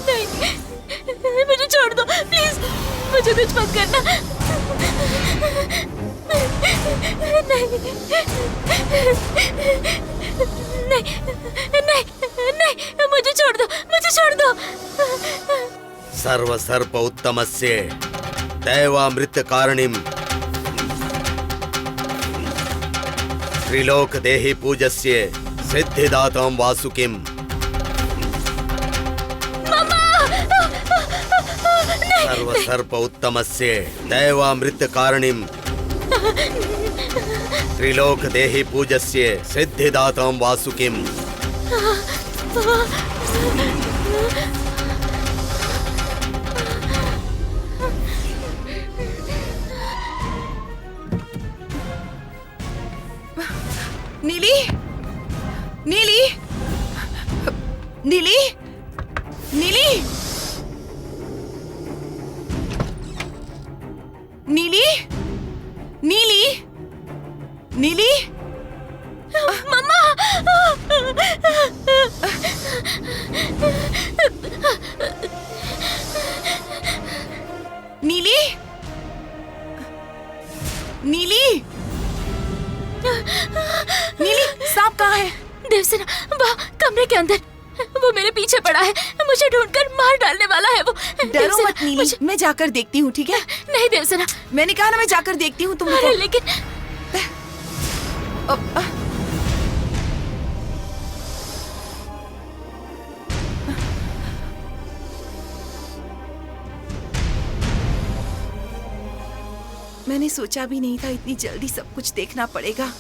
नहीं, मुझे छोड़ दो प्लीज, मुझे कुछ मत करना। नहीं नहीं नहीं नहीं, मुझे छोड़ दो, मुझे छोड़ दो। सर्व सर्प उत्तमस्य दैवामृत कारणिम त्रिलोक देहि पूजस्य सिद्धिदातां वासुकिम। सर्व सर्प उत्तमस्य दैवामृत कारणिम त्रिलोक देहि पूजस्य सिद्धिदातां वासुकिम। नीली, नीली, नीली, नीली, नीली, नीली, नीली, मम्मा। नीली, नीली, नीली, सांप कहाँ है? देवसेना वहाँ कमरे के अंदर, वो मेरे पीछे पड़ा है, मुझे ढूंढकर मार डालने वाला है वो। डरो मत नीली, मैं जाकर देखती हूँ, ठीक है? नहीं देवसेना, मैंने कहा ना मैं जाकर देखती हूँ, तुम अरे लेकिन मैंने सोचा भी नहीं था इतनी जल्दी सब कुछ देखना पड़ेगा।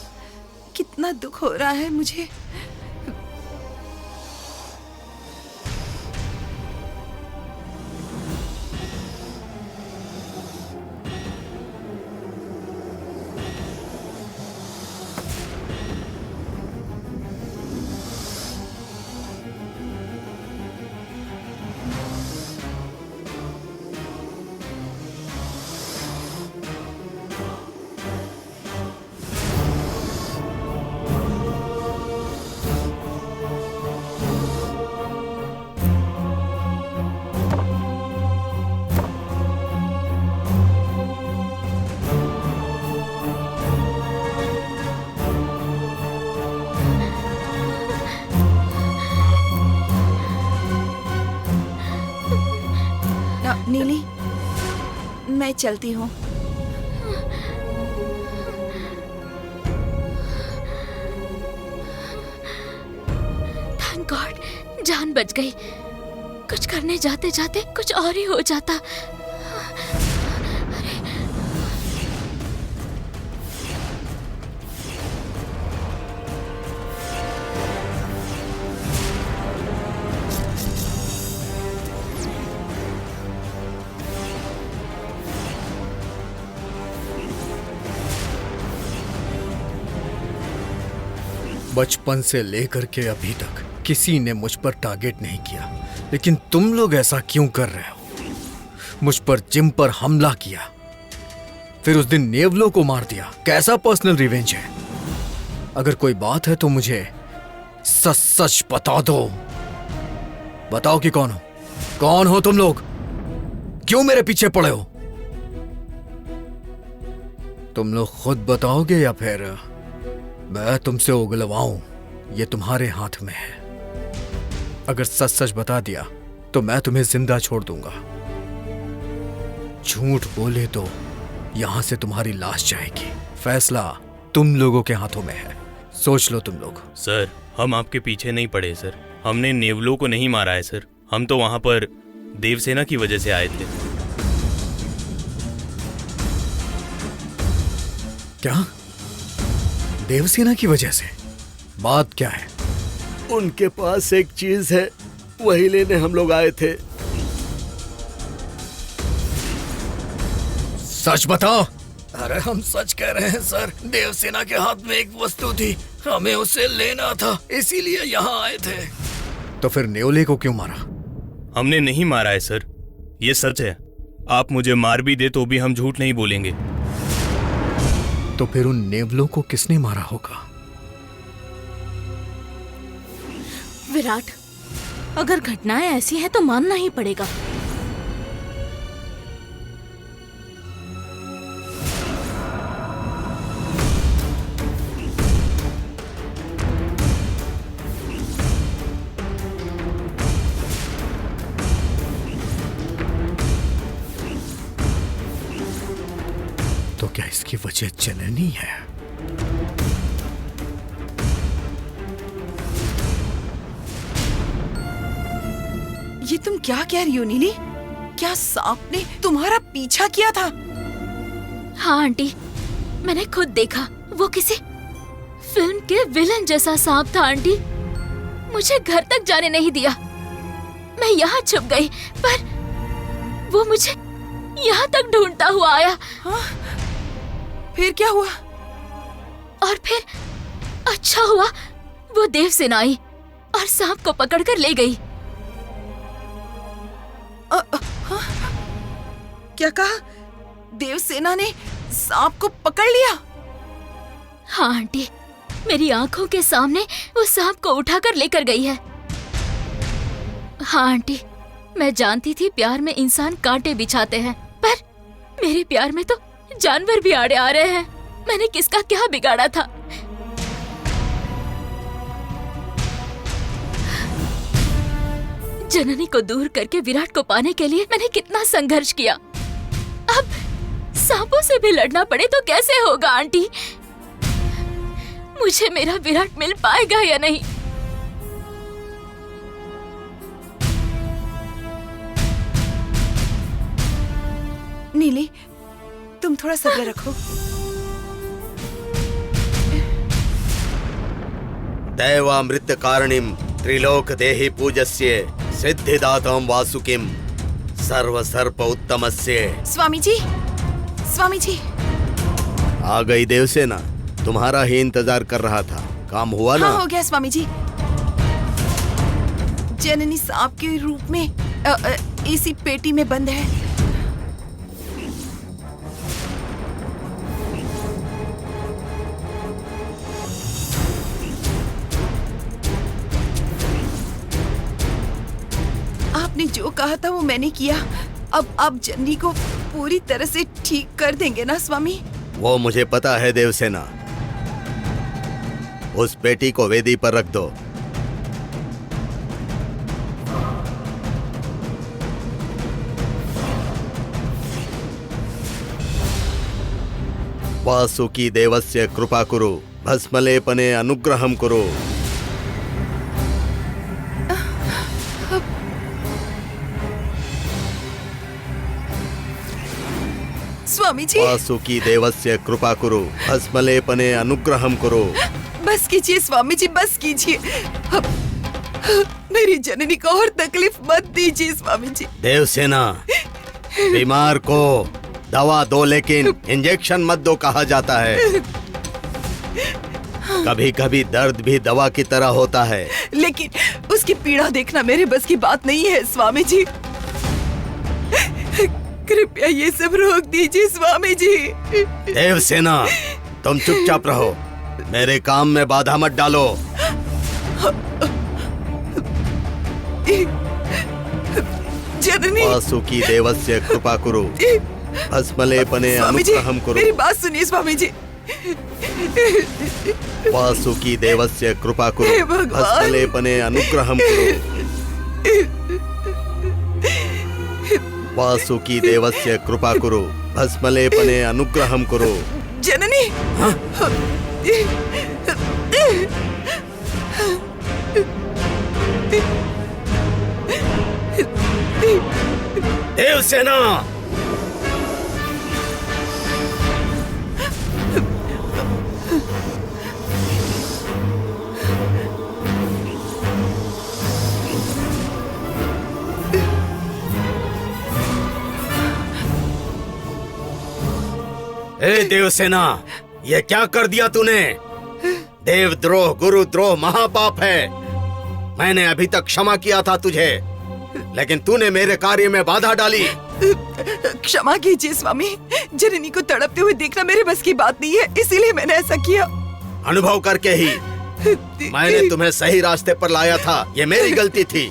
कितना दुख हो रहा है मुझे। नीली, मैं चलती हूँ। थैंक गॉड, जान बच गई। कुछ करने जाते जाते कुछ और ही हो जाता। बचपन से लेकर के अभी तक किसी ने मुझ पर टारगेट नहीं किया, लेकिन तुम लोग ऐसा क्यों कर रहे हो? मुझ पर जिम पर हमला किया, फिर उस दिन नेवलो को मार दिया। कैसा पर्सनल रिवेंज है? अगर कोई बात है तो मुझे सच सच बता दो। बताओ कि कौन हो? कौन हो तुम लोग? क्यों मेरे पीछे पड़े हो? तुम लोग खुद बताओगे या फिर मैं तुमसे उगलवाऊं? ये तुम्हारे हाथ में है। अगर सच सच बता दिया तो मैं तुम्हें जिंदा छोड़ दूंगा। झूठ बोले तो यहां से तुम्हारी लाश जाएगी। फैसला तुम लोगों के हाथों में है, सोच लो तुम लोग। सर, हम आपके पीछे नहीं पड़े सर। हमने नेवलो को नहीं मारा है सर। हम तो वहां पर देवसेना की वजह से आए थे। क्या? देवसेना की वजह से? बात क्या है? उनके पास एक चीज है, वही लेने हम लोग आए थे। सच बताओ। अरे हम सच कह रहे हैं सर। देवसेना के हाथ में एक वस्तु थी, हमें उसे लेना था, इसीलिए यहाँ आए थे। तो फिर नेवले को क्यों मारा? हमने नहीं मारा है सर, ये सच है। आप मुझे मार भी दे तो भी हम झूठ नहीं बोलेंगे। तो फिर उन नेवलों को किसने मारा होगा? विराट, अगर घटनाएं ऐसी हैं तो मानना ही पड़ेगा। तो क्या इसकी वजह जननी है? ये तुम क्या कह रही हो नीली? क्या सांप ने तुम्हारा पीछा किया था? हाँ आंटी, मैंने खुद देखा। वो किसी फिल्म के विलन जैसा सांप था आंटी। मुझे घर तक जाने नहीं दिया। मैं यहाँ छुप गई, पर वो मुझे यहाँ तक ढूंढता हुआ आया। हाँ? फिर क्या हुआ? और फिर अच्छा हुआ वो देवसेना आई और सांप को पकड़कर ले गई। हाँ? क्या कहा? देवसेना ने सांप को पकड़ लिया? हाँ आंटी, मेरी आंखों के सामने वो सांप को उठाकर लेकर गई है। हाँ आंटी, मैं जानती थी प्यार में इंसान कांटे बिछाते हैं, पर मेरे प्यार में तो जानवर भी आड़े आ रहे हैं। मैंने किसका क्या बिगाड़ा था? जननी को दूर करके विराट को पाने के लिए मैंने कितना संघर्ष किया। अब सांपों से भी लड़ना पड़े तो कैसे होगा आंटी? मुझे मेरा विराट मिल पाएगा या नहीं? नीली, तुम थोड़ा सब्र रखो। दैवामृत कारणिम त्रिलोक देहि पूजस्ये सिद्धिदातां वासुकिम सर्व सर्प उत्तमस्य। स्वामी जी, स्वामी जी। आ गई देवसेना, तुम्हारा ही इंतजार कर रहा था। काम हुआ ना? हाँ, हो गया स्वामी जी। जननी सांप के रूप में इसी पेटी में बंद है। आपने जो कहा था वो मैंने किया। अब आप जननी को पूरी तरह से ठीक कर देंगे ना स्वामी? वो मुझे पता है देवसेना। उस पेटी को वेदी पर रख दो। वासुकी देवस्य कृपा कुरु भस्मलेपने अनुग्रहं कुरु। स्वामी जी, वासुकी देवस्य कृपा कुरु भस्मलेपने अनुग्रहं कुरु। बस कीजिए स्वामी जी, बस कीजिए। मेरी जननी को और तकलीफ मत दीजिए स्वामी जी। देवसेना, बीमार को दवा दो लेकिन इंजेक्शन मत दो कहा जाता है। कभी कभी दर्द भी दवा की तरह होता है। लेकिन उसकी पीड़ा देखना मेरे बस की बात नहीं है स्वामी जी। कृपया ये सब रोक दीजिए स्वामी जी। देवसेना, तुम चुपचाप रहो, मेरे काम में बाधा मत डालो। जननी, वासुकी देवस्य कृपा कुरु भस्मलेपने स्वामी जी, अनुग्रहं कुरु। मेरी बात सुनिए स्वामी जी। वासुकी देवस्य कृपा कुरु हे भगवान। भस्मलेपने अनुग्रहं कुरु। वासुकी देवस्य कृपा कुरु भस्मलेपने अनुग्रहं कुरु। जननी, देवसेना, ए देवसेना, ये क्या कर दिया तूने? देवद्रोह, गुरुद्रोह महापाप है। मैंने अभी तक क्षमा किया था तुझे, लेकिन तूने मेरे कार्य में बाधा डाली। क्षमा कीजिए स्वामी, जननी को तड़पते हुए देखना मेरे बस की बात नहीं है, इसीलिए मैंने ऐसा किया। अनुभव करके ही मैंने तुम्हें सही रास्ते पर लाया था। ये मेरी गलती थी।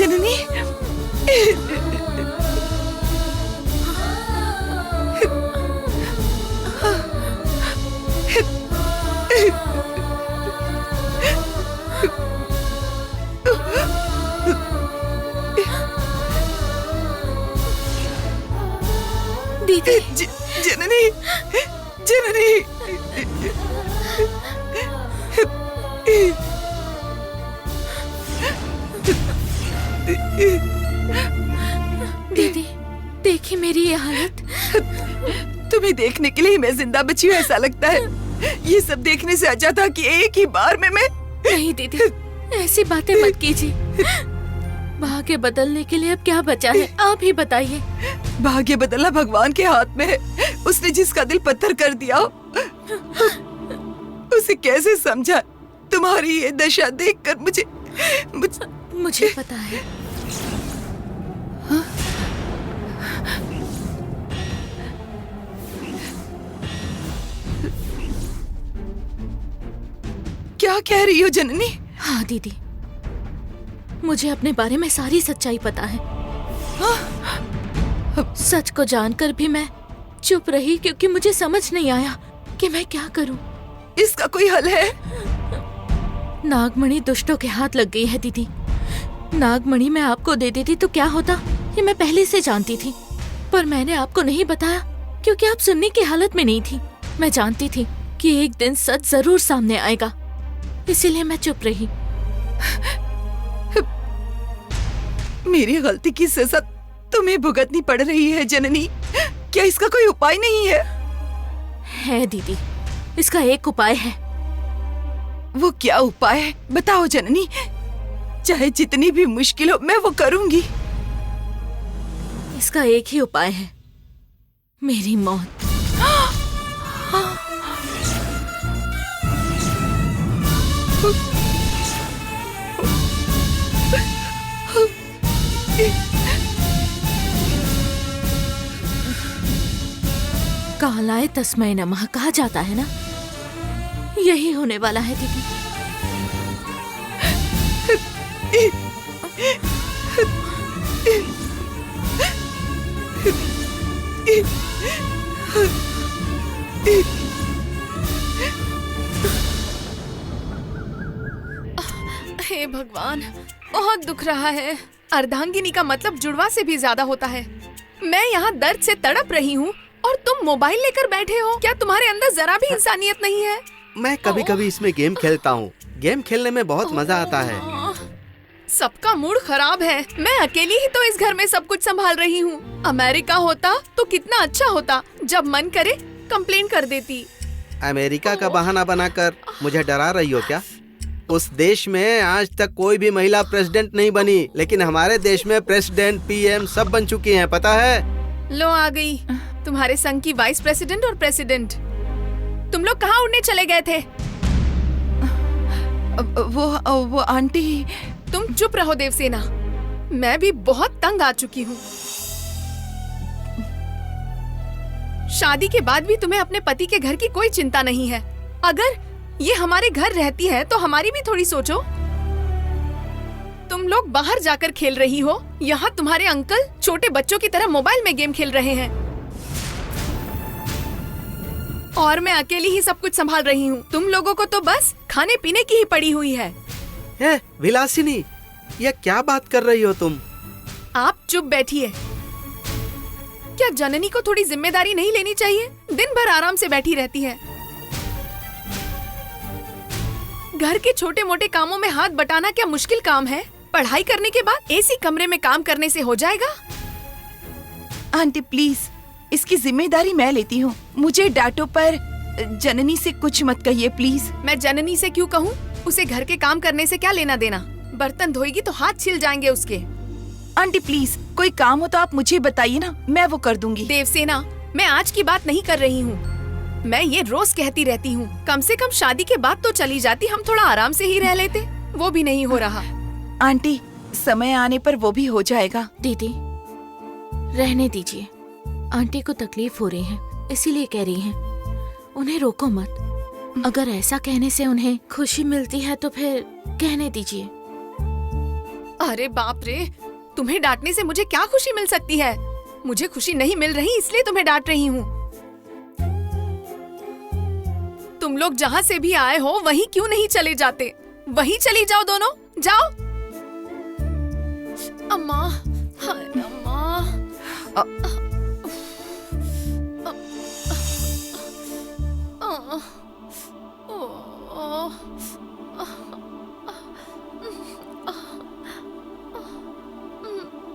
जननी। दीदी, जननी, जननी। दीदी, देखी मेरी ये हालत। तुम्हें देखने के लिए मैं जिंदा बची हूँ ऐसा लगता है। ये सब देखने से अच्छा था कि एक ही बार में मैं। नहीं दीदी, ऐसी बातें मत कीजिए। भाग्य बदलने के लिए अब क्या बचा है, आप ही बताइए। भाग्य बदलना भगवान के हाथ में है। उसने जिसका दिल पत्थर कर दिया उसे कैसे समझा। तुम्हारी ये दशा देखकर मुझे पता है। क्या कह रही हो जननी? हाँ दीदी, मुझे अपने बारे में सारी सच्चाई पता है। सच को जानकर भी मैं चुप रही क्योंकि मुझे समझ नहीं आया कि मैं क्या करूं। इसका कोई हल है? नागमणि दुष्टों के हाथ लग गई है दीदी। नागमणि मैं आपको दे देती तो क्या होता, ये मैं पहले से जानती थी, पर मैंने आपको नहीं बताया क्योंकि आप सुनने की हालत में नहीं थी। मैं जानती थी कि एक दिन सच जरूर सामने आएगा, इसीलिए मैं चुप रही। मेरी गलती की सजा तुम्हें भुगतनी पड़ रही है जननी। क्या इसका कोई उपाय नहीं है? है दीदी, इसका एक उपाय है। वो क्या उपाय है? बताओ जननी। चाहे जितनी भी मुश्किल हो मैं वो करूंगी। इसका एक ही उपाय है, मेरी मौत। कालाय तस्मै नमः कहा जाता है ना, यही होने वाला है दीदी। हे भगवान, बहुत दुख रहा है। अर्धांगिनी का मतलब जुड़वा से भी ज्यादा होता है। मैं यहाँ दर्द से तड़प रही हूँ और तुम मोबाइल लेकर बैठे हो। क्या तुम्हारे अंदर जरा भी इंसानियत नहीं है? मैं कभी कभी इसमें गेम खेलता हूँ। गेम खेलने में बहुत मजा आता है। सबका मूड खराब है। मैं अकेली ही तो इस घर में सब कुछ संभाल रही हूँ। अमेरिका होता तो कितना अच्छा होता, जब मन करे कंप्लेन कर देती। अमेरिका का बहाना बनाकर मुझे डरा रही हो क्या? उस देश में आज तक कोई भी महिला प्रेसिडेंट नहीं बनी, लेकिन हमारे देश में प्रेसिडेंट, पीएम सब बन चुकी हैं, पता है? लो आ गई तुम्हारे संघ की वाइस प्रेसिडेंट और प्रेसिडेंट। तुम लोग कहाँ उड़ने चले गए थे? वो आंटी। तुम चुप रहो देवसेना, मैं भी बहुत तंग आ चुकी हूँ। शादी के बाद भी तुम्हें अपने पति के घर की कोई चिंता नहीं है। अगर ये हमारे घर रहती है तो हमारी भी थोड़ी सोचो। तुम लोग बाहर जाकर खेल रही हो, यहाँ तुम्हारे अंकल छोटे बच्चों की तरह मोबाइल में गेम खेल रहे हैं और मैं अकेली ही सब कुछ संभाल रही हूँ। तुम लोगों को तो बस खाने पीने की ही पड़ी हुई है। विलासिनी, ये क्या बात कर रही हो तुम? आप चुप बैठिए। क्या जननी को थोड़ी जिम्मेदारी नहीं लेनी चाहिए? दिन भर आराम से बैठी रहती है। घर के छोटे मोटे कामों में हाथ बटाना क्या मुश्किल काम है? पढ़ाई करने के बाद एसी कमरे में काम करने से हो जाएगा। आंटी प्लीज, इसकी जिम्मेदारी मैं लेती हूँ। मुझे डांटो पर जननी से कुछ मत कहिए प्लीज। मैं जननी से क्यों कहूँ? उसे घर के काम करने से क्या लेना देना? बर्तन धोएगी तो हाथ छिल जाएंगे उसके। आंटी प्लीज, कोई काम हो तो आप मुझे बताइए ना, मैं वो कर दूंगी। देवसेना, मैं आज की बात नहीं कर रही हूँ। मैं ये रोज कहती रहती हूँ, कम से कम शादी के बाद तो चली जाती, हम थोड़ा आराम से ही रह लेते। वो भी नहीं हो रहा। आंटी, समय आने पर वो भी हो जाएगा। दीदी रहने दीजिए, आंटी को तकलीफ हो रही है इसीलिए कह रही हैं। उन्हें रोको मत। अगर ऐसा कहने से उन्हें खुशी मिलती है तो फिर कहने दीजिए। अरे बाप रे, तुम्हें डांटने से मुझे क्या खुशी मिल सकती है? मुझे खुशी नहीं मिल रही इसलिए तुम्हें डांट रही हूँ। तुम लोग जहाँ से भी आए हो वहीं क्यों नहीं चले जाते? वहीं चली जाओ दोनों, जाओ। अम्मा, हाय अम्मा।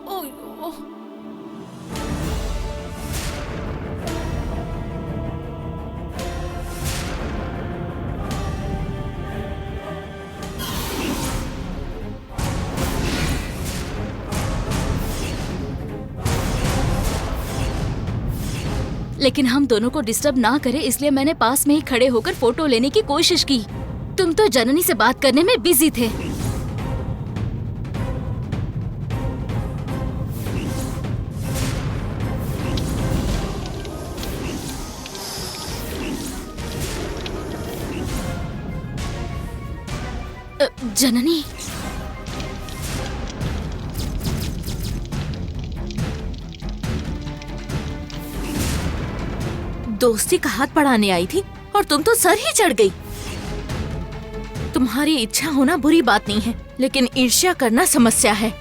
ओयो। लेकिन हम दोनों को डिस्टर्ब ना करे इसलिए मैंने पास में ही खड़े होकर फोटो लेने की कोशिश की। तुम तो जननी से बात करने में बिजी थे। जननी, दोस्ती का हाथ बढ़ाने आई थी और तुम तो सर ही चढ़ गई। तुम्हारी इच्छा होना बुरी बात नहीं है, लेकिन ईर्ष्या करना समस्या है।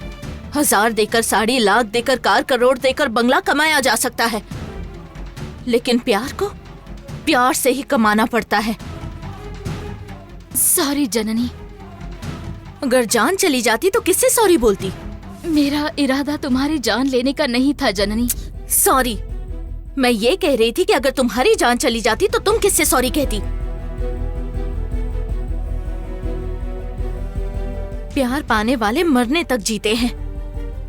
1000 देकर साड़ी, लाख देकर कार, करोड़ देकर बंगला कमाया जा सकता है, लेकिन प्यार को प्यार से ही कमाना पड़ता है। सॉरी जननी। अगर जान चली जाती तो किससे सॉरी बोलती? मेरा इरादा तुम्हारी जान लेने का नहीं था जननी। सॉरी, मैं ये कह रही थी कि अगर तुम्हारी जान चली जाती तो तुम किससे सॉरी कहती? प्यार पाने वाले मरने तक जीते हैं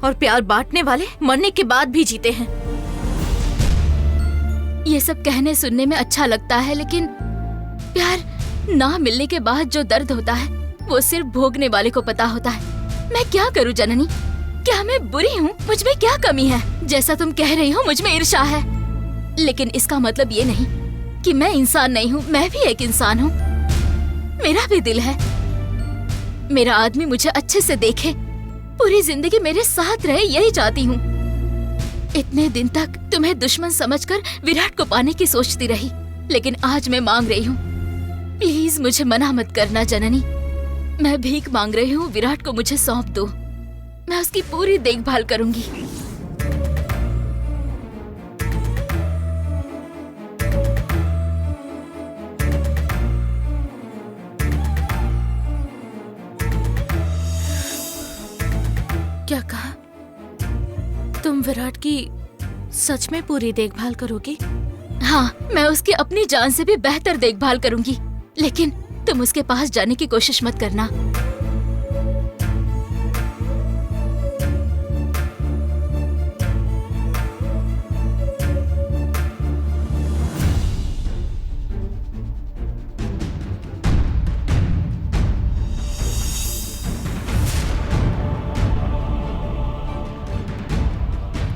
और प्यार बांटने वाले मरने के बाद भी जीते हैं। ये सब कहने सुनने में अच्छा लगता है, लेकिन प्यार ना मिलने के बाद जो दर्द होता है वो सिर्फ भोगने वाले को पता होता है। मैं क्या करूं जननी? क्या मैं बुरी हूँ? मुझ में क्या कमी है? जैसा तुम कह रही हो मुझ में ईर्ष्या है, लेकिन इसका मतलब ये नहीं कि मैं इंसान नहीं हूँ। मैं भी एक इंसान हूँ, मेरा भी दिल है। मेरा आदमी मुझे अच्छे से देखे, पूरी जिंदगी मेरे साथ रहे, यही चाहती हूँ। इतने दिन तक तुम्हें दुश्मन समझकर विराट को पाने की सोचती रही, लेकिन आज मैं मांग रही हूँ, प्लीज मुझे मना मत करना जननी। मैं भीख मांग रही हूँ, विराट को मुझे सौंप दो। मैं उसकी पूरी देखभाल करूंगी। क्या कहा? तुम विराट की सच में पूरी देखभाल करोगी? हाँ, मैं उसकी अपनी जान से भी बेहतर देखभाल करूंगी, लेकिन तुम उसके पास जाने की कोशिश मत करना।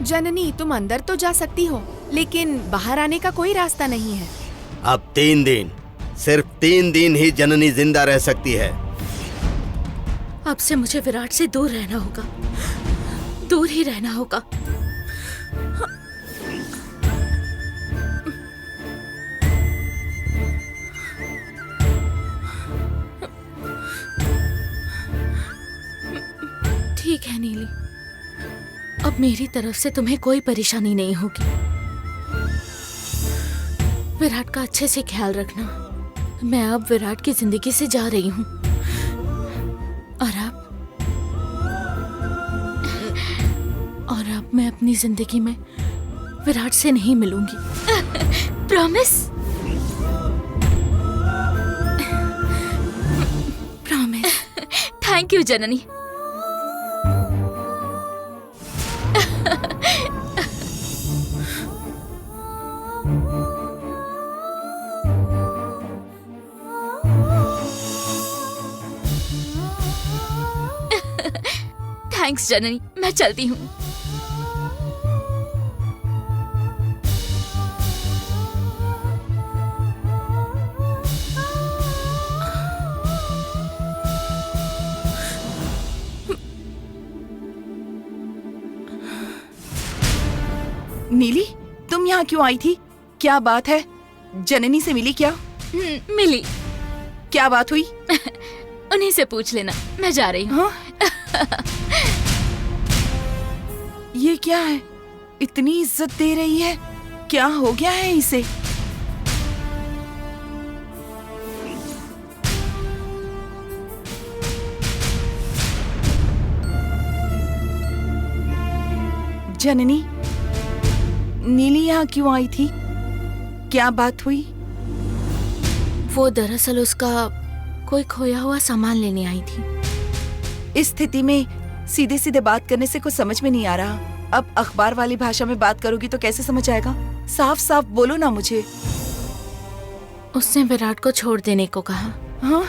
जननी, तुम अंदर तो जा सकती हो, लेकिन बाहर आने का कोई रास्ता नहीं है। अब 3 दिन, सिर्फ 3 दिन ही जननी जिंदा रह सकती है। अब से मुझे विराट से दूर रहना होगा, दूर ही रहना होगा। ठीक है नीली, अब मेरी तरफ से तुम्हें कोई परेशानी नहीं होगी। विराट का अच्छे से ख्याल रखना। मैं अब विराट की जिंदगी से जा रही हूँ और अब मैं अपनी जिंदगी में विराट से नहीं मिलूंगी। Promise? Promise. Thank you Janani. Thanks Janani, मैं चलती हूँ। नीली, तुम यहाँ क्यों आई थी? क्या बात है? जननी से मिली क्या? मिली। क्या बात हुई? उन्हीं से पूछ लेना, मैं जा रही हूँ। हाँ? ये क्या है? इतनी इज्जत दे रही है, क्या हो गया है इसे? जननी, नीली यहाँ क्यों आई थी? क्या बात हुई? वो दरअसल उसका कोई खोया हुआ सामान लेने आई थी। इस स्थिति में सीधे सीधे बात करने से कुछ समझ में नहीं आ रहा। अब अखबार वाली भाषा में बात करोगी तो कैसे समझ आएगा? साफ साफ बोलो ना मुझे। उसने विराट को छोड़ देने को कहा। हाँ?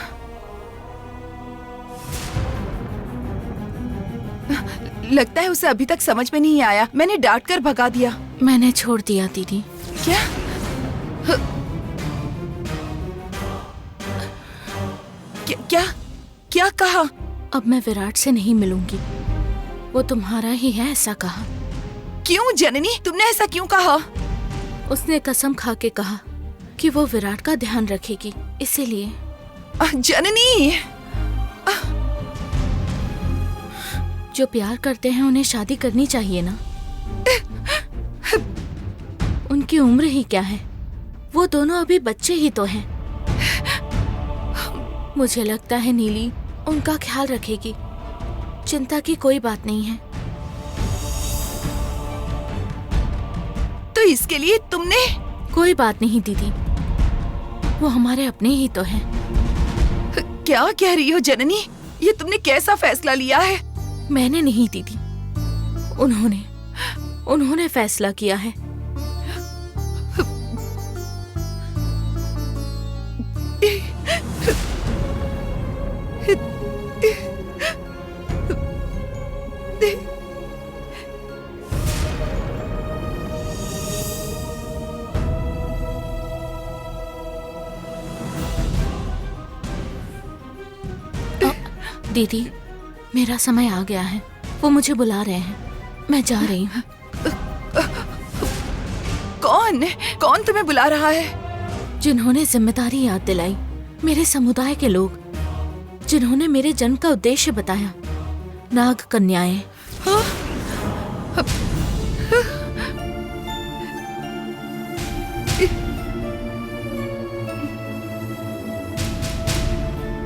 लगता है उसे अभी तक समझ में नहीं आया। मैंने डांट कर भगा दिया। मैंने छोड़ दिया दीदी। क्या? क्या क्या कहा? अब मैं विराट से नहीं मिलूंगी, वो तुम्हारा ही है ऐसा कहा। क्यों जननी, तुमने ऐसा क्यों कहा? उसने कसम खा के कहा कि वो विराट का ध्यान रखेगी, इसीलिए। जननी, जो प्यार करते हैं उन्हें शादी करनी चाहिए ना। उनकी उम्र ही क्या है, वो दोनों अभी बच्चे ही तो हैं। मुझे लगता है नीली उनका ख्याल रखेगी, चिंता की कोई बात नहीं है। तो इसके लिए तुमने? कोई बात नहीं दीदी, वो हमारे अपने ही तो हैं। क्या कह रही हो जननी? ये तुमने कैसा फैसला लिया है? मैंने नहीं दीदी, उन्होंने फैसला किया है। दीदी, मेरा समय आ गया है, वो मुझे बुला रहे हैं, मैं जा रही हूँ। कौन तुम्हें बुला रहा है? जिन्होंने जिम्मेदारी याद दिलाई, मेरे समुदाय के लोग, जिन्होंने मेरे जन्म का उद्देश्य बताया, नाग कन्याएं।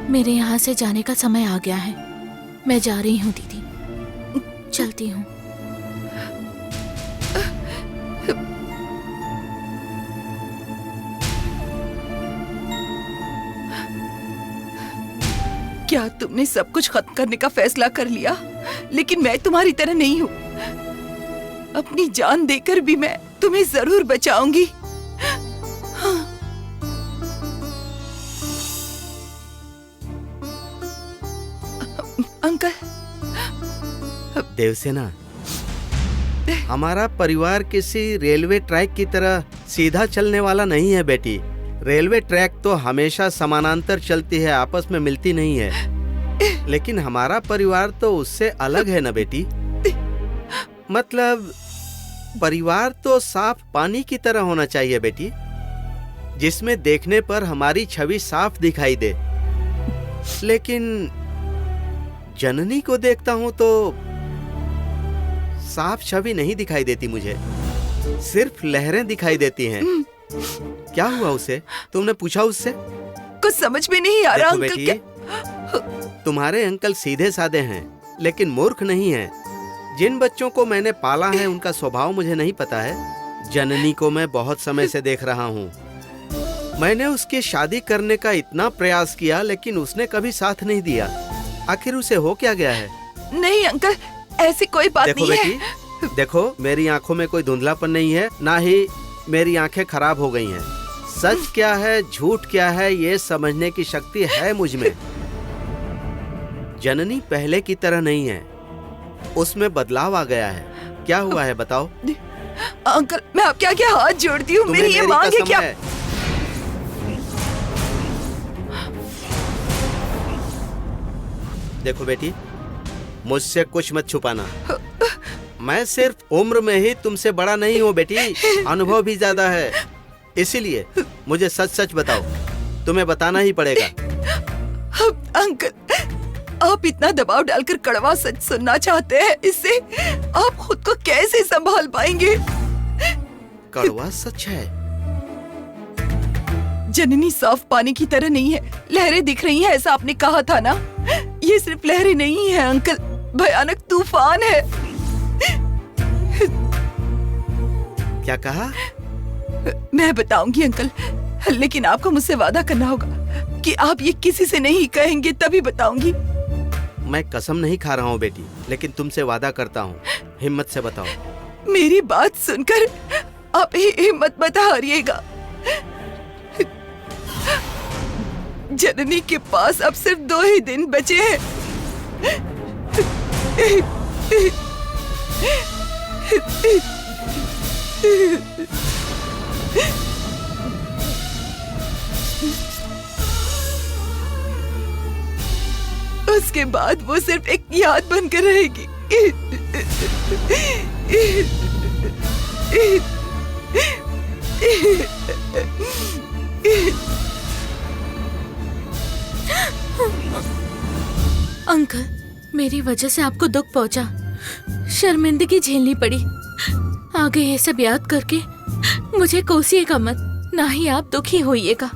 मेरे यहाँ से जाने का समय आ गया है, मैं जा रही हूँ दीदी, चलती हूँ। क्या तुमने सब कुछ खत्म करने का फैसला कर लिया? लेकिन मैं तुम्हारी तरह नहीं हूँ। अपनी जान देकर भी मैं तुम्हें जरूर बचाऊंगी। हाँ। अंकल। देवसेना, हमारा परिवार किसी रेलवे ट्रैक की तरह सीधा चलने वाला नहीं है बेटी। रेलवे ट्रैक तो हमेशा समानांतर चलती है, आपस में मिलती नहीं है। लेकिन हमारा परिवार तो उससे अलग है ना बेटी। मतलब परिवार तो साफ पानी की तरह होना चाहिए बेटी, जिसमें देखने पर हमारी छवि साफ दिखाई दे। लेकिन जननी को देखता हूं तो साफ छवि नहीं दिखाई देती मुझे, सिर्फ लहरें दिखाई देती हैं। क्या हुआ उसे? तुमने पूछा उससे? कुछ समझ में नहीं आ रहा देखो अंकल। बेटी, तुम्हारे अंकल सीधे साधे हैं लेकिन मूर्ख नहीं हैं। जिन बच्चों को मैंने पाला है उनका स्वभाव मुझे नहीं पता है। जननी को मैं बहुत समय से देख रहा हूँ। मैंने उसकी शादी करने का इतना प्रयास किया लेकिन उसने कभी साथ नहीं दिया। आखिर उसे हो क्या गया है? नहीं अंकल, ऐसी कोई बात देखो नहीं बेटी, है। देखो मेरी आंखों में कोई धुंधलापन नहीं है, ना ही मेरी आंखें खराब हो गई हैं। सच क्या है झूठ क्या है ये समझने की शक्ति है मुझ में। जननी पहले की तरह नहीं है, उसमें बदलाव आ गया है। क्या हुआ है बताओ? अंकल, मैं आपके आगे हाथ जोड़ती हूँ, तुम्हें मेरी ये मेरी मांग है कसम क्या? है। देखो बेटी, मुझसे कुछ मत छुपाना। मैं सिर्फ उम्र में ही तुमसे बड़ा नहीं हूँ बेटी, अनुभव भी ज्यादा है। इसीलिए मुझे सच सच बताओ, तुम्हें बताना ही पड़ेगा। अंकल, आप इतना दबाव डालकर कड़वा सच सुनना चाहते हैं, इससे आप खुद को कैसे संभाल पाएंगे? कड़वा सच है। जननी साफ पानी की तरह नहीं है, लहरें दिख रही हैं, ऐसा आपने कहा था ना। ये सिर्फ लहरें नहीं है अंकल, भयानक तूफान है। क्या कहा? मैं बताऊंगी अंकल, लेकिन आपको मुझसे वादा करना होगा कि आप ये किसी से नहीं कहेंगे, तभी बताऊंगी। मैं कसम नहीं खा रहा हूँ बेटी, लेकिन तुमसे वादा करता हूँ, हिम्मत से बताओ। मेरी बात सुनकर आप हिम्मत मत हारिएगा। जननी के पास अब सिर्फ 2 ही दिन बचे हैं। उसके बाद वो सिर्फ एक याद बनकर रहेगी। अंकल, मेरी वजह से आपको दुख पहुंचा, शर्मिंदगी झेलनी पड़ी। आगे ये सब याद करके मुझे कोसिएगा मत, ना ही आप दुखी होइएगा।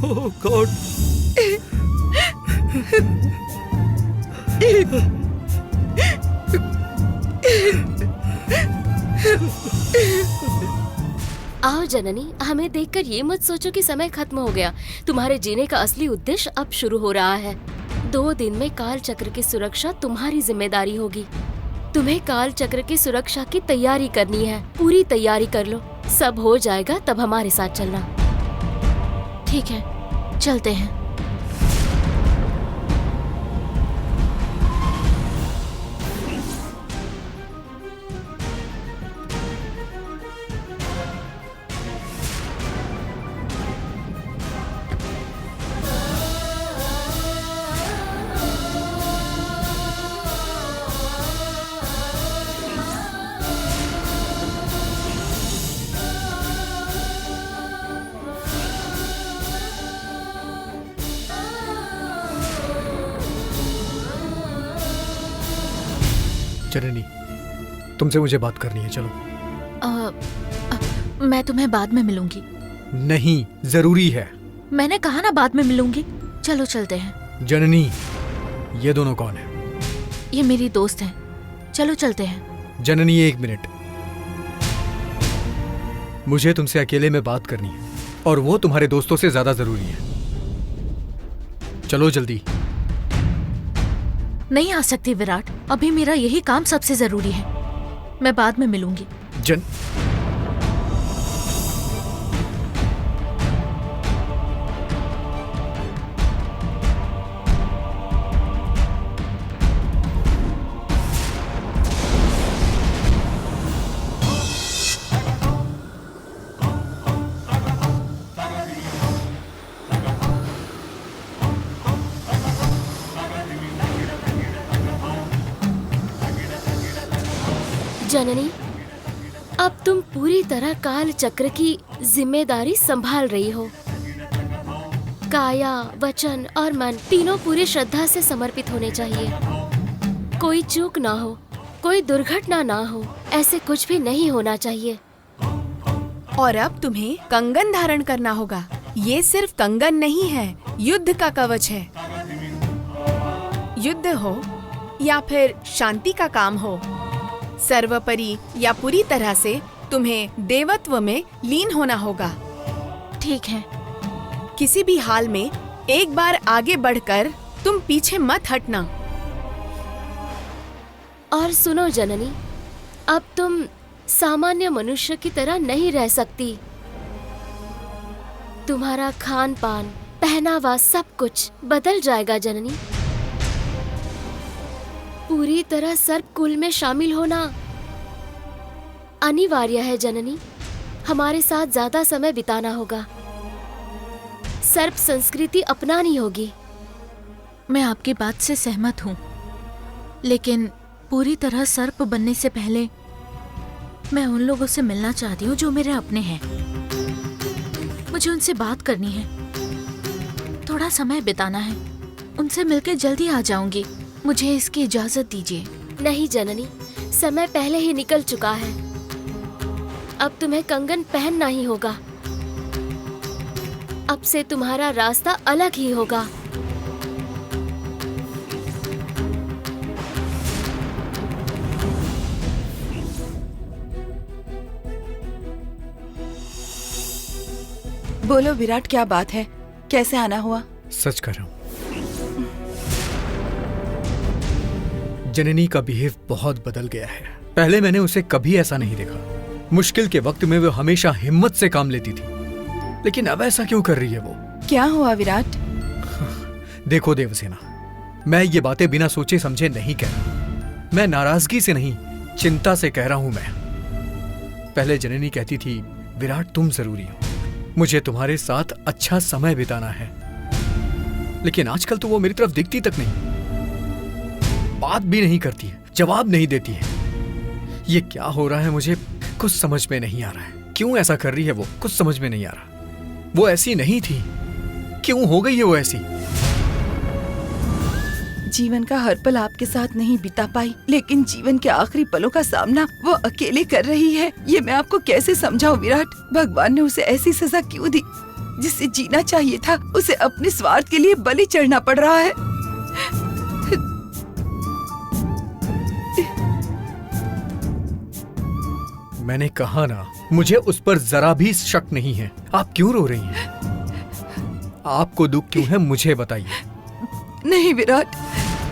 ओह गॉड। आओ जननी, हमें देखकर ये मत सोचो कि समय खत्म हो गया। तुम्हारे जीने का असली उद्देश्य अब शुरू हो रहा है। 2 दिन में काल चक्र की सुरक्षा तुम्हारी जिम्मेदारी होगी। तुम्हें काल चक्र की सुरक्षा की तैयारी करनी है। पूरी तैयारी कर लो, सब हो जाएगा, तब हमारे साथ चलना। ठीक है, चलते हैं। जननी, तुमसे मुझे बात करनी है, चलो। मैं तुम्हें बाद में मिलूंगी। नहीं, जरूरी है। मैंने कहा ना बाद में मिलूंगी। चलो चलते हैं। जननी, ये दोनों कौन है? ये मेरी दोस्त हैं। चलो चलते हैं। जननी, 1 मिनट, मुझे तुमसे अकेले में बात करनी है, और वो तुम्हारे दोस्तों से ज्यादा जरूरी है। चलो जल्दी। नहीं आ सकती विराट, अभी मेरा यही काम सबसे जरूरी है। मैं बाद में मिलूंगी। जननी, अब तुम पूरी तरह काल चक्र की जिम्मेदारी संभाल रही हो। काया, वचन और मन तीनों पूरी श्रद्धा से समर्पित होने चाहिए। कोई चूक ना हो, कोई दुर्घटना ना हो, ऐसे कुछ भी नहीं होना चाहिए। और अब तुम्हें कंगन धारण करना होगा। ये सिर्फ कंगन नहीं है, युद्ध का कवच है। युद्ध हो या फिर शांति का काम हो, सर्वोपरि या पूरी तरह से तुम्हें देवत्व में लीन होना होगा। ठीक है। किसी भी हाल में एक बार आगे बढ़कर तुम पीछे मत हटना। और सुनो जननी, अब तुम सामान्य मनुष्य की तरह नहीं रह सकती। तुम्हारा खान पान, पहनावा, सब कुछ बदल जाएगा जननी। पूरी तरह सर्प कुल में शामिल होना अनिवार्य है जननी। हमारे साथ ज्यादा समय बिताना होगा, सर्प संस्कृति अपनानी होगी। मैं आपकी बात से सहमत हूँ, लेकिन पूरी तरह सर्प बनने से पहले मैं उन लोगों से मिलना चाहती हूँ जो मेरे अपने हैं। मुझे उनसे बात करनी है, थोड़ा समय बिताना है। उनसे मिलकर जल्दी आ जाऊंगी। मुझे इसकी इजाजत दीजिए। नहीं जननी, समय पहले ही निकल चुका है। अब तुम्हें कंगन पहनना ही होगा। अब से तुम्हारा रास्ता अलग ही होगा। बोलो विराट, क्या बात है? कैसे आना हुआ? सच कर रहा हूं, जननी का बिहेव बहुत बदल गया है। पहले मैंने उसे कभी ऐसा नहीं देखा। मुश्किल के वक्त में वो हमेशा हिम्मत से काम लेती थी, लेकिन अब ऐसा क्यों कर रही है वो? क्या हुआ विराट? देखो देवसेना, मैं ये बातें बिना सोचे समझे नहीं कह रहा। मैं नाराजगी से नहीं, चिंता से कह रहा हूं। मैं पहले जननी कहती थी, विराट तुम जरूरी हो, मुझे तुम्हारे साथ अच्छा समय बिताना है। लेकिन आजकल तो वो मेरी तरफ दिखती तक नहीं, बात भी नहीं करती है, जवाब नहीं देती है। ये क्या हो रहा है मुझे कुछ समझ में नहीं आ रहा है। क्यों ऐसा कर रही है वो, कुछ समझ में नहीं आ रहा। वो ऐसी नहीं थी, क्यों हो गई है वो ऐसी? जीवन का हर पल आपके साथ नहीं बिता पाई, लेकिन जीवन के आखिरी पलों का सामना वो अकेले कर रही है। ये मैं आपको कैसे समझाऊं विराट? भगवान ने उसे ऐसी सजा क्यों दी? जिससे जीना चाहिए था, उसे अपने स्वार्थ के लिए बलि चढ़ना पड़ रहा है। मैंने कहा ना, मुझे उस पर जरा भी शक नहीं है। आप क्यों रो रही हैं? आपको दुख क्यों है, मुझे बताइए। नहीं विराट,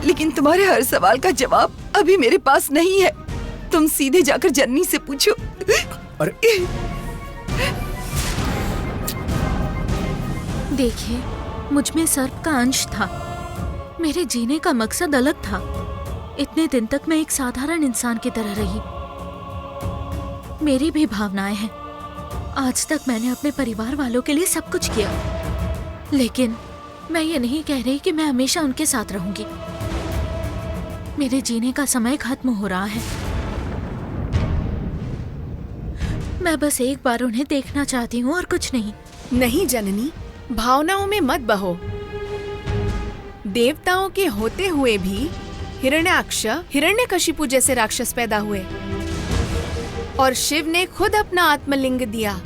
लेकिन तुम्हारे हर सवाल का जवाब अभी मेरे पास नहीं है। तुम सीधे जाकर जननी से पूछो। अरे देखिए, मुझ में सर्प का अंश था। मेरे जीने का मकसद अलग था। इतने दिन तक मैं एक साधारण इंसान की तरह रही। मेरी भी भावनाएं हैं। आज तक मैंने अपने परिवार वालों के लिए सब कुछ किया, लेकिन मैं ये नहीं कह रही कि मैं हमेशा उनके साथ रहूंगी। मेरे जीने का समय खत्म हो रहा है। मैं बस एक बार उन्हें देखना चाहती हूँ और कुछ नहीं। नहीं जननी, भावनाओं में मत बहो। देवताओं के होते हुए भी हिरण्याक्ष, हिरण्यकशिपु जैसे राक्षस पैदा हुए, और शिव ने खुद अपना आत्मलिंग दिया।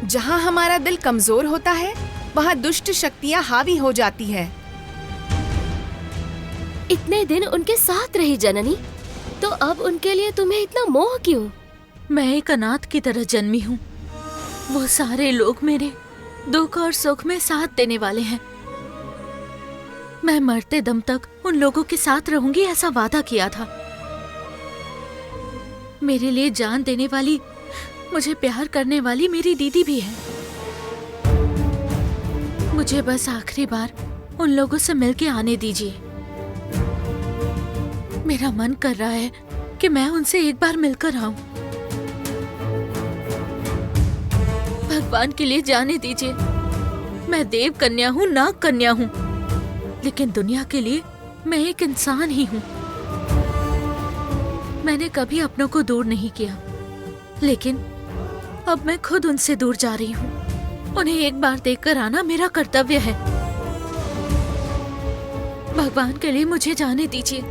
जहाँ हमारा दिल कमजोर होता है, वहाँ दुष्ट शक्तियाँ हावी हो जाती है। इतने दिन उनके साथ रही जननी, तो अब उनके लिए तुम्हें इतना मोह क्यों? मैं एक अनाथ की तरह जन्मी हूँ। वो सारे लोग मेरे दुख और सुख में साथ देने वाले हैं। मैं मरते दम तक उन लोगों के साथ रहूंगी, ऐसा वादा किया था। मेरे लिए जान देने वाली, मुझे प्यार करने वाली मेरी दीदी भी है। मुझे बस आखिरी बार उन लोगों से मिलके आने दीजिए। मेरा मन कर रहा है कि मैं उनसे एक बार मिलकर आऊं। भगवान के लिए जाने दीजिए। मैं देव कन्या हूँ, नाग कन्या हूँ, लेकिन दुनिया के लिए मैं एक इंसान ही हूँ। मैंने कभी अपनों को दूर नहीं किया, लेकिन अब मैं खुद उनसे दूर जा रही हूँ। उन्हें एक बार देखकर आना मेरा कर्तव्य है। भगवान के लिए मुझे जाने दीजिए।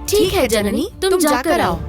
ठीक है जननी, तुम जाकर आओ।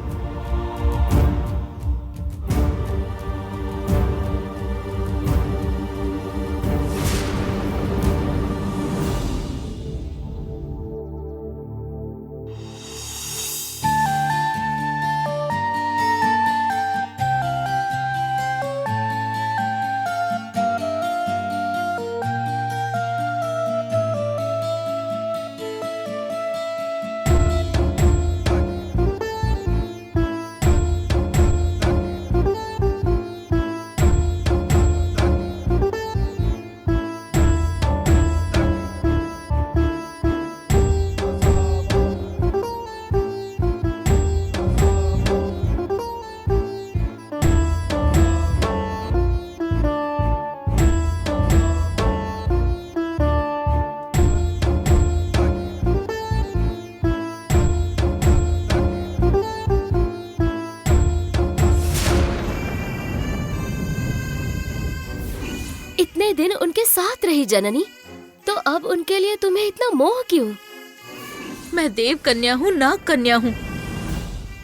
दिन उनके साथ रही जननी, तो अब उनके लिए तुम्हें इतना मोह क्यों? मैं देव कन्या हूँ, नाग कन्या हूँ,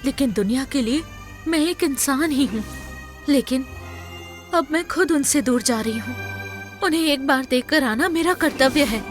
लेकिन दुनिया के लिए मैं एक इंसान ही हूँ। लेकिन अब मैं खुद उनसे दूर जा रही हूँ। उन्हें एक बार देखकर आना मेरा कर्तव्य है।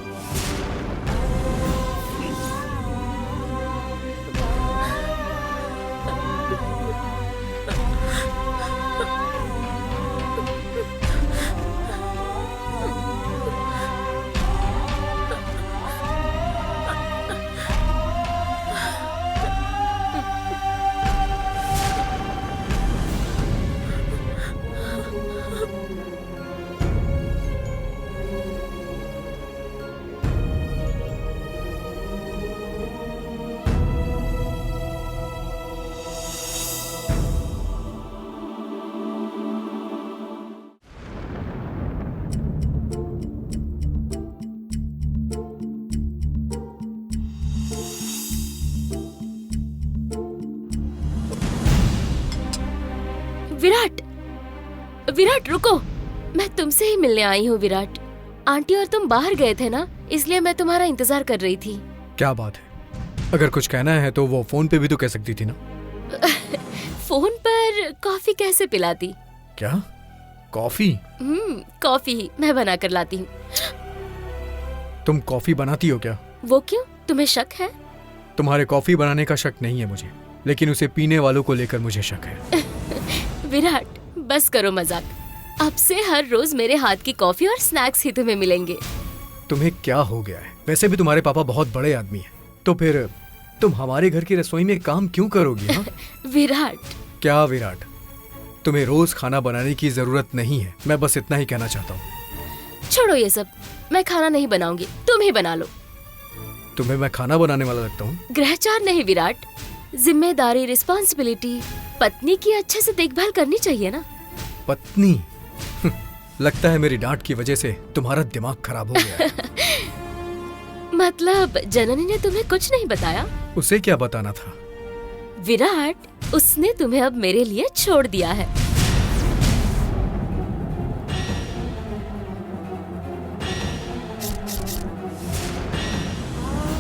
विराट, विराट रुको, मैं तुमसे ही मिलने आई हूँ विराट। आंटी और तुम बाहर गए थे ना, इसलिए मैं तुम्हारा इंतजार कर रही थी। क्या बात है? अगर कुछ कहना है तो वो फोन पे भी तो कह सकती थी ना। फोन पर कॉफी कैसे पिलाती? क्या कॉफी? कॉफी ही मैं बना कर लाती हूँ। तुम कॉफी बनाती हो क्या? वो क्यों, तुम्हें शक है? तुम्हारे कॉफी बनाने का शक नहीं है मुझे, लेकिन उसे पीने वालों को लेकर मुझे शक है। विराट बस करो मजाक। अब से हर रोज मेरे हाथ की कॉफी और स्नैक्स ही तुम्हें मिलेंगे। तुम्हें क्या हो गया है? वैसे भी तुम्हारे पापा बहुत बड़े आदमी हैं, तो फिर तुम हमारे घर की रसोई में काम क्यों करोगी? हाँ? विराट। क्या विराट? तुम्हें रोज खाना बनाने की जरूरत नहीं है, मैं बस इतना ही कहना चाहता हूँ। छोड़ो ये सब, मैं खाना नहीं बनाऊंगी, तुम ही बना लो। तुम्हें मैं खाना बनाने वाला लगता हूँ? ग्रहचार नहीं विराट, जिम्मेदारी, रिस्पॉन्सिबिलिटी। पत्नी की अच्छे से देखभाल करनी चाहिए ना। पत्नी? लगता है मेरी डांट की वजह से तुम्हारा दिमाग खराब हो गया है। मतलब जननी ने तुम्हें कुछ नहीं बताया? उसे क्या बताना था? विराट, उसने तुम्हें अब मेरे लिए छोड़ दिया है।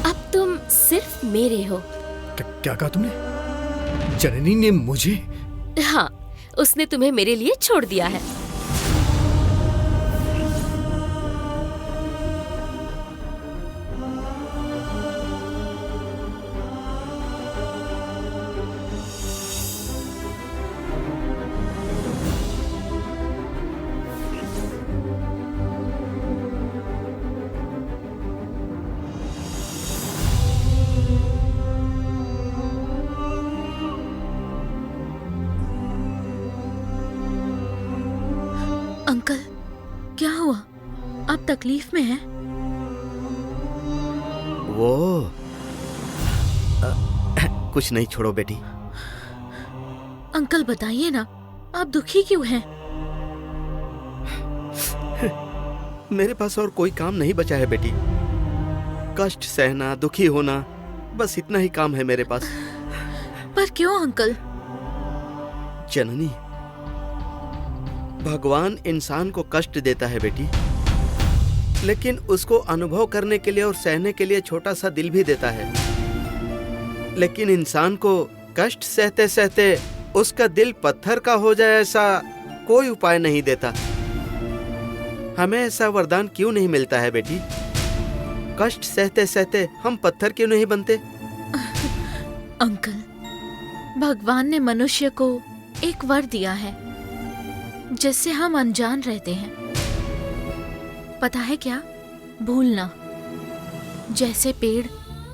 अब तुम सिर्फ मेरे हो। क्या कहा तुमने? जननी ने मुझे? हाँ, उसने तुम्हें मेरे लिए छोड़ दिया है। अंकल, क्या हुआ? आप तकलीफ में हैं? वो कुछ नहीं, छोड़ो बेटी। अंकल बताइए ना, आप दुखी क्यों हैं? मेरे पास और कोई काम नहीं बचा है बेटी। कष्ट सहना, दुखी होना, बस इतना ही काम है मेरे पास। पर क्यों अंकल? जननी, भगवान इंसान को कष्ट देता है बेटी, लेकिन उसको अनुभव करने के लिए और सहने के लिए छोटा सा दिल भी देता है। लेकिन इंसान को कष्ट सहते सहते उसका दिल पत्थर का हो जाए, ऐसा कोई उपाय नहीं देता। हमें ऐसा वरदान क्यों नहीं मिलता है बेटी? कष्ट सहते सहते हम पत्थर क्यों नहीं बनते? अंकल, भगवान ने मनुष्य को एक वर दिया है जिससे हम अनजान रहते हैं। पता है क्या? भूलना। जैसे पेड़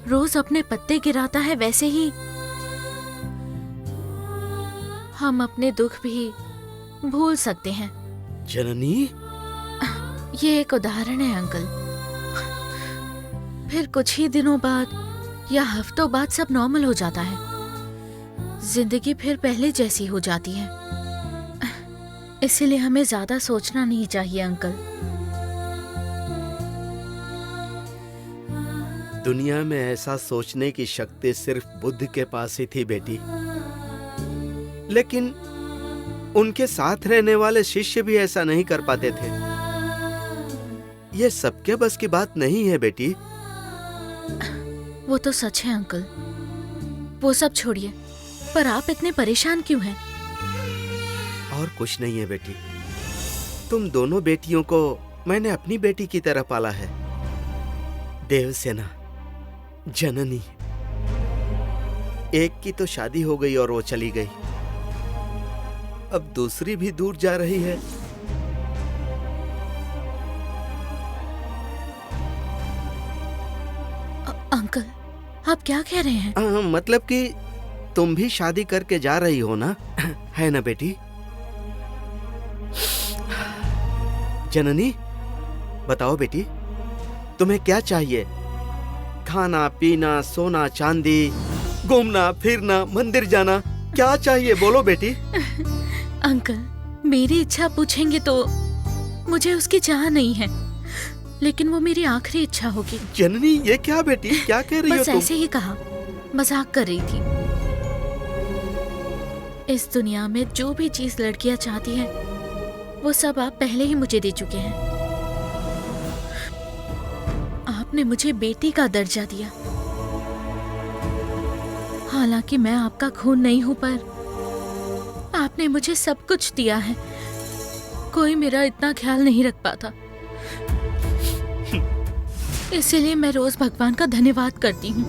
रोज अपने पत्ते गिराता है, वैसे ही हम अपने दुख भी भूल सकते हैं। जननी, ये एक उदाहरण है अंकल। फिर कुछ ही दिनों बाद या हफ्तों बाद सब नॉर्मल हो जाता है। जिंदगी फिर पहले जैसी हो जाती है। इसीलिए हमें ज्यादा सोचना नहीं चाहिए अंकल। दुनिया में ऐसा सोचने की शक्ति सिर्फ बुद्ध के पास ही थी बेटी। लेकिन उनके साथ रहने वाले शिष्य भी ऐसा नहीं कर पाते थे। ये सबके बस की बात नहीं है बेटी। वो तो सच है अंकल, वो सब छोड़िए, पर आप इतने परेशान क्यों हैं? और कुछ नहीं है बेटी, तुम दोनों बेटियों को मैंने अपनी बेटी की तरह पाला है। देवसेना, जननी, एक की तो शादी हो गई और वो चली गई, अब दूसरी भी दूर जा रही है। अंकल, आप क्या कह रहे हैं? मतलब कि तुम भी शादी करके जा रही हो ना, है ना बेटी? जननी, बताओ बेटी, तुम्हें क्या चाहिए? खाना पीना, सोना चांदी, घूमना फिरना, मंदिर जाना, क्या चाहिए बोलो बेटी। अंकल, मेरी इच्छा पूछेंगे तो मुझे उसकी चाह नहीं है, लेकिन वो मेरी आखिरी इच्छा होगी। जननी, ये क्या बेटी, क्या कह रही हो बस तुम? ऐसे ही कहा, मजाक कर रही थी। इस दुनिया में जो भी चीज लड़कियां चाहती हैं, वो सब आप पहले ही मुझे दे चुके हैं। आपने मुझे बेटी का दर्जा दिया, हालांकि मैं आपका खून नहीं हूं, पर आपने मुझे सब कुछ दिया है। कोई मेरा इतना ख्याल नहीं रख पाता, इसीलिए मैं रोज भगवान का धन्यवाद करती हूँ।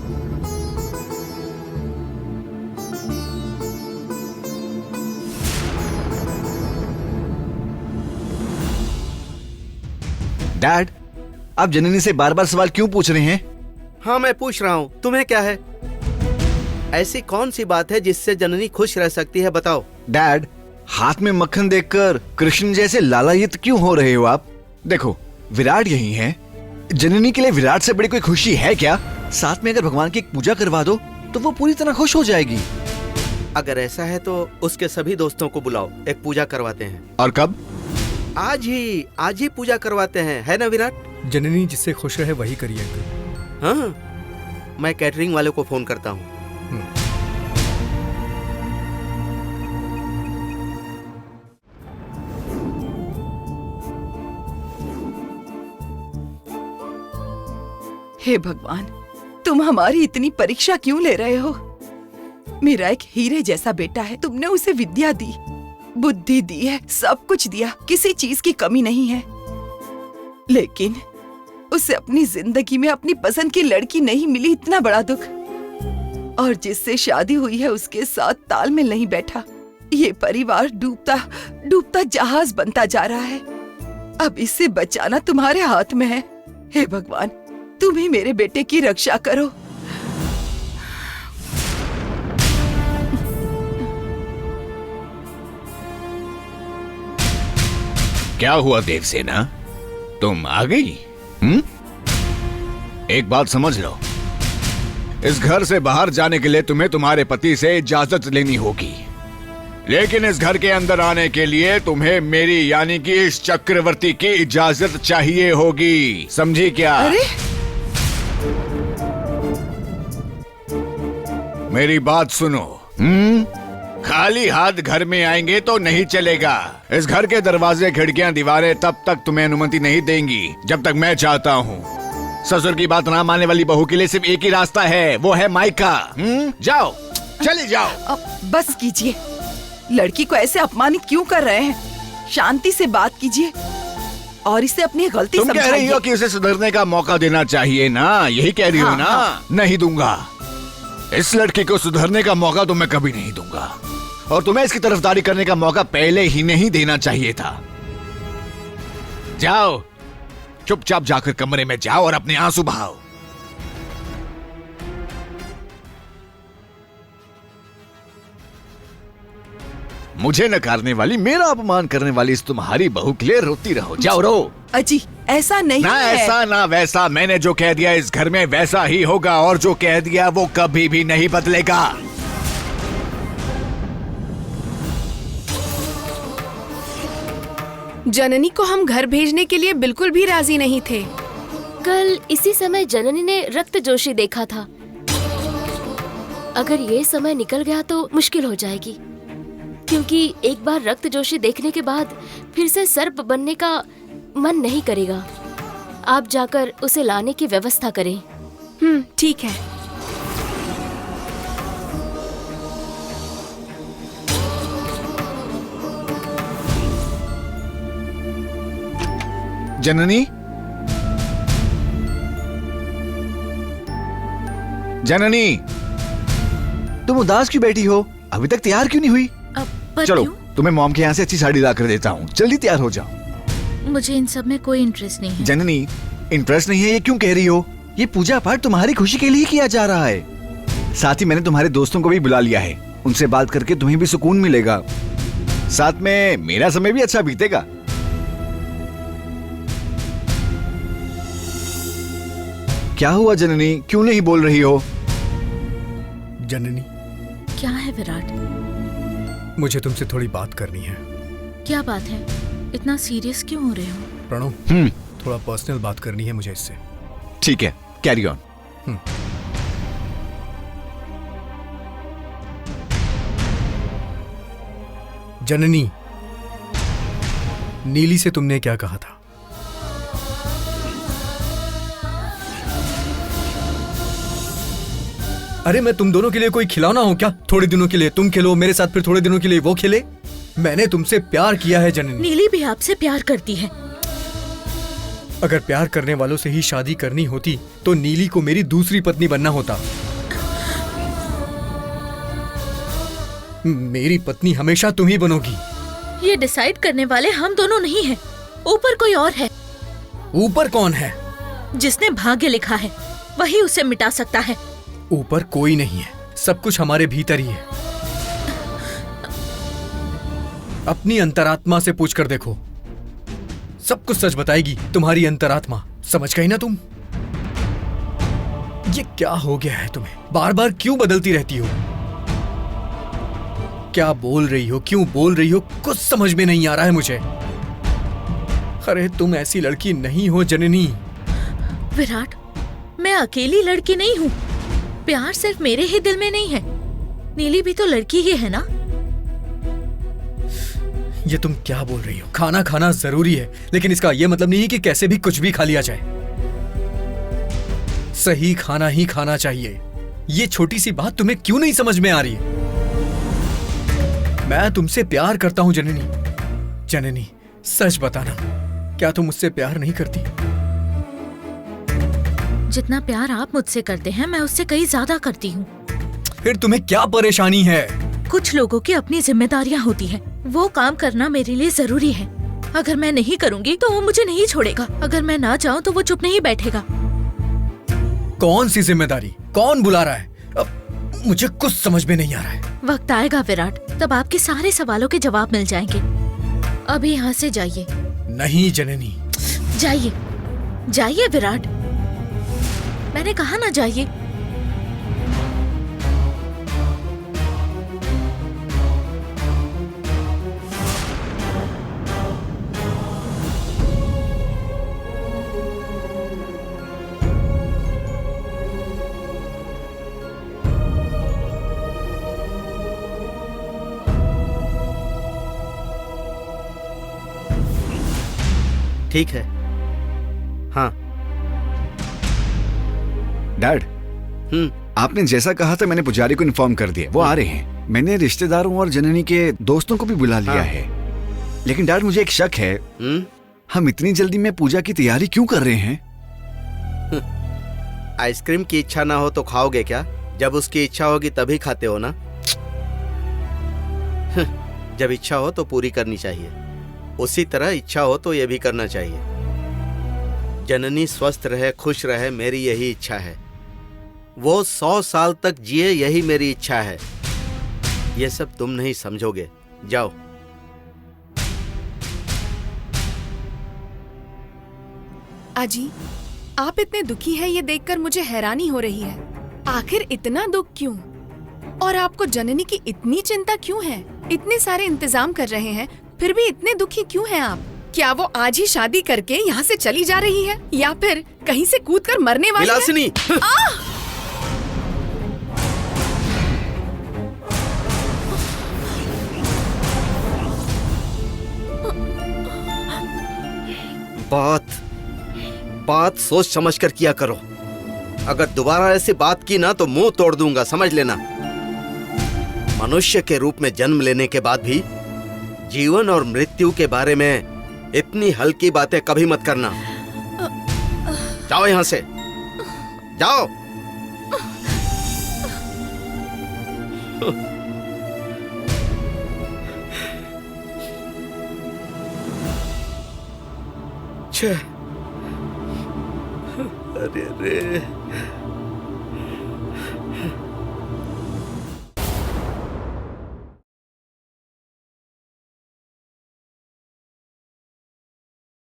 डैड, आप जननी से बार बार सवाल क्यों पूछ रहे हैं? हाँ, मैं पूछ रहा हूँ, तुम्हें क्या है? ऐसी कौन सी बात है जिससे जननी खुश रह सकती है, बताओ। डैड, हाथ में मक्खन देखकर कृष्ण जैसे लालायित क्यों हो रहे हो आप? देखो, विराट यही है, जननी के लिए विराट से बड़ी कोई खुशी है क्या? साथ में अगर भगवान की एक पूजा करवा दो तो वो पूरी तरह खुश हो जाएगी। अगर ऐसा है तो उसके सभी दोस्तों को बुलाओ, एक पूजा करवाते हैं। और कब? आज ही पूजा करवाते हैं, है ना विराट? जननी जिससे खुश रहे वही करिए अंकल। हाँ, मैं कैटरिंग वाले को फोन करता हूँ। हे भगवान, तुम हमारी इतनी परीक्षा क्यों ले रहे हो? मेरा एक हीरे जैसा बेटा है, तुमने उसे विद्या दी, बुद्धि दी है, सब कुछ दिया, किसी चीज की कमी नहीं है, लेकिन उसे अपनी जिंदगी में अपनी पसंद की लड़की नहीं मिली, इतना बड़ा दुख। और जिससे शादी हुई है उसके साथ तालमेल नहीं बैठा। ये परिवार डूबता डूबता जहाज बनता जा रहा है। अब इसे बचाना तुम्हारे हाथ में है। हे भगवान, तुम ही मेरे बेटे की रक्षा करो। क्या हुआ देवसेना, तुम आ गई? एक बात समझ लो, इस घर से बाहर जाने के लिए तुम्हें तुम्हारे पति से इजाजत लेनी होगी, लेकिन इस घर के अंदर आने के लिए तुम्हें मेरी यानी कि इस चक्रवर्ती की इजाजत चाहिए होगी, समझी क्या? अरे मेरी बात सुनो। खाली हाथ घर में आएंगे तो नहीं चलेगा। इस घर के दरवाजे, खिड़कियां, दीवारें तब तक तुम्हें अनुमति नहीं देंगी जब तक मैं चाहता हूँ। ससुर की बात ना मानने वाली बहू के लिए सिर्फ एक ही रास्ता है, वो है मायका। जाओ, चले जाओ। अब बस कीजिए, लड़की को ऐसे अपमानित क्यों कर रहे हैं? शांति से बात कीजिए और इसे अपनी गलती तुम कह रही हो कि उसे सुधरने का मौका देना चाहिए ना, यही कह रही हो ना? नहीं दूंगा, इस लड़की को सुधरने का मौका तो मैं कभी नहीं दूंगा, और तुम्हें इसकी तरफदारी करने का मौका पहले ही नहीं देना चाहिए था। जाओ, चुपचाप जाकर कमरे में जाओ और अपने आंसू बहाओ। मुझे नकारने वाली, मेरा अपमान करने वाली इस तुम्हारी बहू के लिए रोती रहो। जाओ, रो। अजी, ऐसा नहीं ना है। ऐसा ना वैसा, मैंने जो कह दिया इस घर में वैसा ही होगा, और जो कह दिया वो कभी भी नहीं बदलेगा। जननी को हम घर भेजने के लिए बिल्कुल भी राजी नहीं थे। कल इसी समय जननी ने रक्त जोशी देखा था। अगर ये समय निकल गया तो मुश्किल हो जाएगी, क्योंकि एक बार रक्त जोशी देखने के बाद फिर से सर्प बनने का मन नहीं करेगा। आप जाकर उसे लाने की व्यवस्था करें। ठीक है। जननी, जननी, तुम उदास क्यों बैठी हो? अभी तक तैयार क्यों नहीं हुई? पर चलो क्यों? तुम्हें मॉम के यहाँ से अच्छी साड़ी ला कर देता हूँ, जल्दी तैयार हो जाओ। मुझे इन सब में कोई इंटरेस्ट नहीं है। जननी, इंटरेस्ट नहीं है ये क्यों कह रही हो? ये पूजा पाठ तुम्हारी खुशी के लिए किया जा रहा है। साथ ही मैंने तुम्हारे दोस्तों को भी बुला लिया है, उनसे बात करके तुम्हें भी सुकून मिलेगा, साथ में मेरा समय भी अच्छा बीतेगा। क्या हुआ जननी, क्यों नहीं बोल रही हो? जननी, क्या है विराट? मुझे तुमसे थोड़ी बात करनी है। क्या बात है? इतना सीरियस क्यों हो रहे हो? प्रणव, थोड़ा पर्सनल बात करनी है मुझे इससे। ठीक है, कैरी ऑन। जननी, नीली से तुमने क्या कहा था? अरे मैं तुम दोनों के लिए कोई खिलौना हूं क्या? थोड़े दिनों के लिए तुम खेलो मेरे साथ, फिर थोड़े दिनों के लिए वो खेले। मैंने तुमसे प्यार किया है जननी। नीली भी आपसे प्यार करती है। अगर प्यार करने वालों से ही शादी करनी होती तो नीली को मेरी दूसरी पत्नी बनना होता। मेरी पत्नी हमेशा तुम ही बनोगी। ये डिसाइड करने वाले हम दोनों नहीं हैं, ऊपर कोई और है। ऊपर कौन है? जिसने भाग्य लिखा है वही उसे मिटा सकता है। ऊपर कोई नहीं है, सब कुछ हमारे भीतर ही है। अपनी अंतरात्मा से पूछ कर देखो, सब कुछ सच बताएगी तुम्हारी अंतरात्मा। समझ गई ना तुम? ये क्या हो गया है तुम्हें? बार बार क्यों बदलती रहती हो? क्या बोल रही हो, क्यों बोल रही हो, कुछ समझ में नहीं आ रहा है मुझे। अरे तुम ऐसी लड़की नहीं हो जननी। विराट, मैं अकेली लड़की नहीं हूँ। प्यार सिर्फ मेरे ही दिल में नहीं है, नीली भी तो लड़की ही है ना। ये तुम क्या बोल रही हो? खाना खाना जरूरी है, लेकिन इसका यह मतलब नहीं है कि कैसे भी कुछ भी खा लिया जाए। सही खाना ही खाना चाहिए। ये छोटी सी बात तुम्हें क्यों नहीं समझ में आ रही है? मैं तुमसे प्यार करता हूं जननी। जननी, सच बताना, क्या तुम मुझसे प्यार नहीं करती? जितना प्यार आप मुझसे करते हैं मैं उससे कहीं ज्यादा करती हूँ। फिर तुम्हें क्या परेशानी है? कुछ लोगों की अपनी जिम्मेदारियाँ होती है, वो काम करना मेरे लिए जरूरी है। अगर मैं नहीं करूँगी तो वो मुझे नहीं छोड़ेगा, अगर मैं ना जाऊँ तो वो चुप नहीं बैठेगा। कौन सी जिम्मेदारी? कौन बुला रहा है? अब मुझे कुछ समझ में नहीं आ रहा है। वक्त आएगा विराट, तब आपके सारे सवालों के जवाब मिल जाएंगे। अभी यहाँ से जाइए। नहीं जननी। जाइए, जाइए विराट, मैंने कहा ना जाइए। ठीक है। हाँ डैड, आपने जैसा कहा था मैंने पुजारी को इन्फॉर्म कर दिया, वो आ रहे हैं। मैंने रिश्तेदारों और जननी के दोस्तों को भी बुला लिया है। लेकिन डैड मुझे एक शक है, हम इतनी जल्दी में पूजा की तैयारी क्यों कर रहे हैं? आइसक्रीम की इच्छा ना हो तो खाओगे क्या? जब उसकी इच्छा होगी तभी खाते हो ना। जब इच्छा हो तो पूरी करनी चाहिए, उसी तरह इच्छा हो तो ये भी करना चाहिए। जननी स्वस्थ रहे, खुश रहे, मेरी यही इच्छा है। वो 100 साल तक जिए, यही मेरी इच्छा है। ये सब तुम नहीं समझोगे। जाओ। आजी, आप इतने दुखी हैं ये देखकर मुझे हैरानी हो रही है। आखिर इतना दुख क्यों? और आपको जननी की इतनी चिंता क्यों है? इतने सारे इंतजाम कर रहे हैं, फिर भी इतने दुखी क्यों हैं आप? क्या वो आज ही शादी करके यहाँ से चली जा रही है या फिर कहीं से कूदकर मरने वाली विलासिनी। है? बात सोच समझ कर किया करो। अगर दोबारा ऐसी बात की ना तो मुंह तोड़ दूंगा, समझ लेना। मनुष्य के रूप में जन्म लेने के बाद भी जीवन और मृत्यु के बारे में इतनी हल्की बातें कभी मत करना। जाओ यहां से, जाओ। अरे रे